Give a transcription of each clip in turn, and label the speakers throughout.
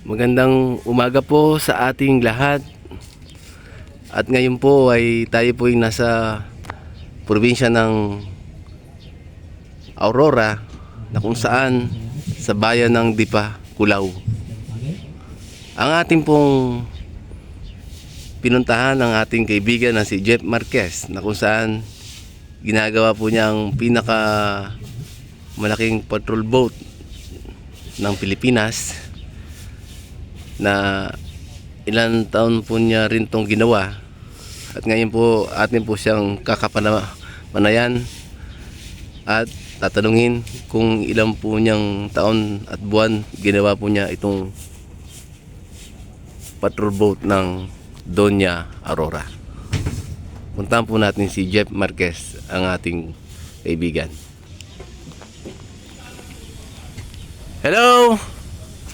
Speaker 1: Magandang umaga po sa ating lahat. At ngayon po ay tayo po ay nasa probinsya ng Aurora, na kung saan sa bayan ng Dipa, Culaw. Ang ating pong pinuntahan ng ating kaibigan na si Jeff Marquez, na kung saan ginagawa po niyang pinaka malaking patrol boat ng Pilipinas, na ilang taon po niya rin tong ginawa. At ngayon po atin po siyang kakapanayan at tatanungin kung ilang po niyang taon at buwan ginawa po niya itong patrol boat ng Doña Aurora. Puntahan po natin si Jeff Marquez, ang ating kaibigan. Hello!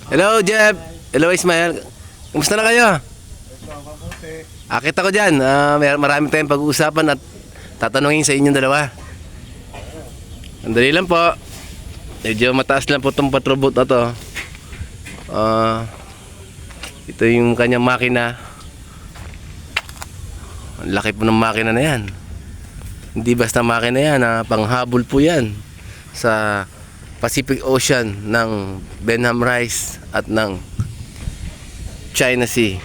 Speaker 1: Hello, Jeff! Hello, Ismael! Kumusta na kayo? Akit ako dyan. Marami tayong pag-uusapan at tatanungin sa inyong dalawa. Andali lang po. Medyo mataas lang po itong patrol boat na to. Ito yung kanyang makina. Ang laki po ng makina na yan. Hindi basta makina yan, panghabol po yan sa Pacific Ocean ng Benham Rice at ng China Sea.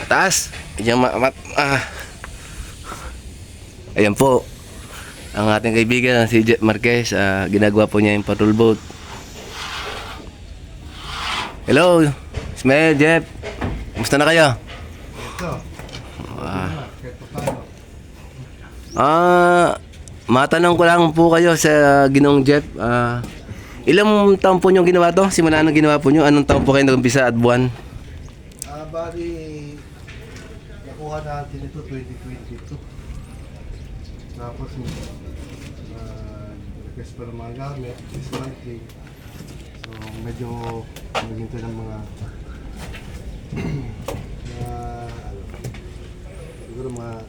Speaker 1: Taas. Ayan po ang ating kaibigan si Jeff Marquez. Ginagawa po niya yung patrol boat. Hello, Ismael, Jeff. Kumusta na kayo? Matanong ko lang po kayo sa Ginoong Jeff. Ilang taon po nyo ginawa to? Simula nang ginawa po nyo? Anong taon po kayo nag-umpisa at buwan?
Speaker 2: Bali, nakuha natin ito 2022. Tapos, request pa ng mga gamit, dismantling. So, medyo naginto ng mga siguro mga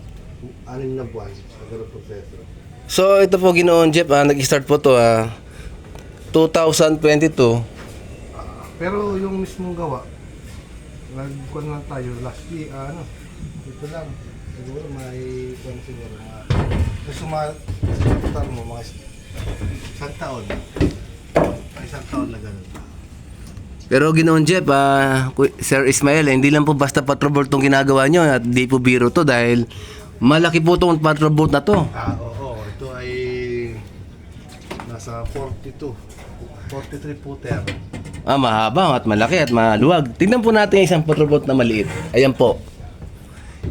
Speaker 2: 6 na buwan sa ganung proseso.
Speaker 1: So, ito po Ginoong Jeff, nag-start po to 2022.
Speaker 2: Pero yung mismong gawa, nagkuhan lang tayo last year, ito lang. Siguro may kuhan siguro mga total mo mga isang taon. Isang taon na ganun.
Speaker 1: Pero Ginoong Jeff, Sir Ismael, hindi lang po basta patrol boat itong ginagawa nyo at di po biro to dahil malaki po itong patrol boat na to.
Speaker 2: Oo. Ito ay nasa 43 footer.
Speaker 1: Mahaba at malaki at maluwag. Tingnan po natin yung isang patrol boat na maliit. Ayan po.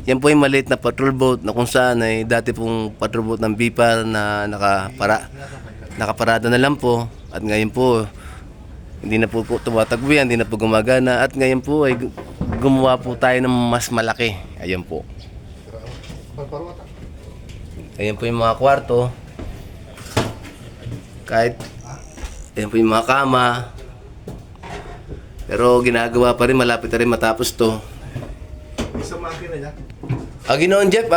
Speaker 1: Yan po yung maliit na patrol boat na kung saan ay dati pong patrol boat ng BIPAR na nakaparada na lang po. At ngayon po, hindi na po tumatagbihan, hindi na po gumagana. At ngayon po ay gumawa po tayo ng mas malaki. Ayan po. Ayan po yung mga kwarto. Ayan po yung mga kama. Pero ginagawa pa rin, malapit na rin matapos to.
Speaker 2: Isang makina niya?
Speaker 1: Ginoong Jeff,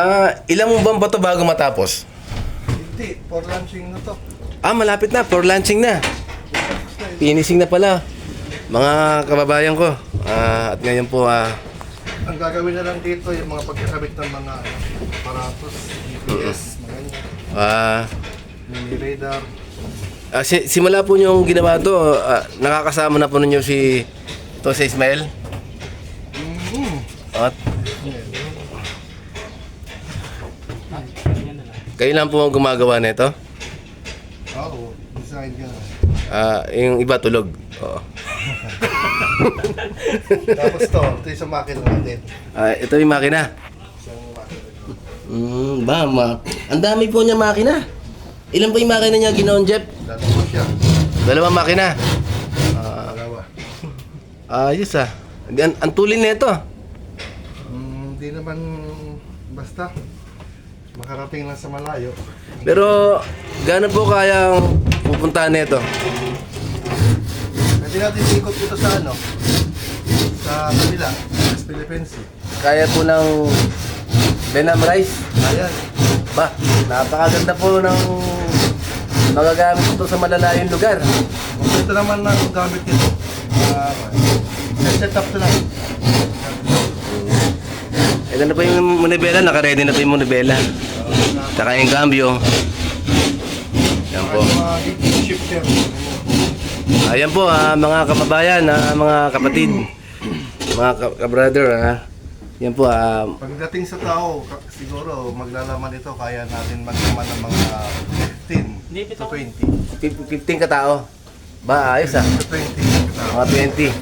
Speaker 1: ilang buwan ba to bago matapos?
Speaker 2: Hindi, for launching na to.
Speaker 1: Malapit na, for launching na. Finishing na pala. Mga kababayan ko. At ngayon po,
Speaker 2: ang gagawin na lang dito, yung mga pagkakabit ng mga aparatos, GPS, mga ganyan. Mini radar.
Speaker 1: Simula po niyong ginawa to, nakakasama na po ninyo si Ismael? At kayo lang po ang gumagawa nito?
Speaker 2: Oo, design ka na.
Speaker 1: Yung iba tulog. Oo.
Speaker 2: Tapos ito yung sa makina natin.
Speaker 1: Ito yung makina.
Speaker 2: Isang makina.
Speaker 1: Ang dami po niya makina. Ilan po yung makina niya, Ginoong Jeff?
Speaker 2: Dalawa siya.
Speaker 1: Dalawang makina.
Speaker 2: Dalawa.
Speaker 1: Ayos ang tulin na ito.
Speaker 2: Hindi naman basta. Makarating lang sa malayo.
Speaker 1: Pero gaano po kayang pupuntahan nito?
Speaker 2: Pwede natin ikot dito sa sa kabila, sa Philippines.
Speaker 1: Kaya po ng Benham Rice?
Speaker 2: Ayan.
Speaker 1: Ba, napakaganda po ng magagamit ito sa malalayong lugar.
Speaker 2: Ito naman ang gamit nito. Set up na lang.
Speaker 1: Ito na po yung manibela, naka-ready na po yung manibela. Tsaka yung cambio. Yan po.
Speaker 2: Shifter.
Speaker 1: Ayan po, mga kababayan, mga kapatid, mga ka-brother. Yan po,
Speaker 2: Pagdating sa tao, siguro maglalaman ito, kaya natin maglaman ng mga 15 to 20.
Speaker 1: 15 katao. Ba, ayos
Speaker 2: To 20
Speaker 1: Mga 20.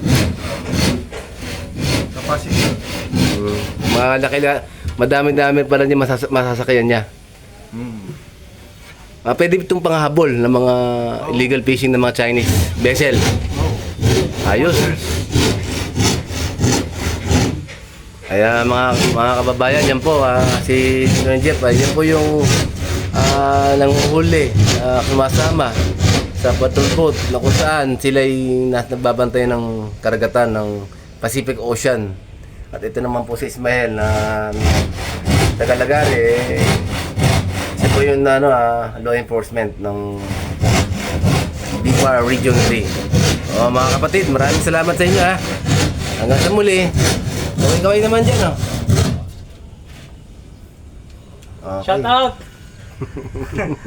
Speaker 2: capacity.
Speaker 1: Mga laki na, madami-dami pala niya masasakyan niya. Pwede itong panghabol ng mga illegal fishing ng mga Chinese vessel. Ayos. Kaya mga kababayan, yan po, si Sir Jeff, yan po yung nanguhuli, sumasama sa patrol boat na kung saan sila'y nagbabantay ng karagatan ng Pacific Ocean. At ito naman po si Ismael na tagalagari, siya po yung law enforcement ng BIPAR Region 3. Mga kapatid, maraming salamat sa inyo ha. Hanggang sa muli. Kaway naman dyan, oh. Okay.
Speaker 3: Shout out!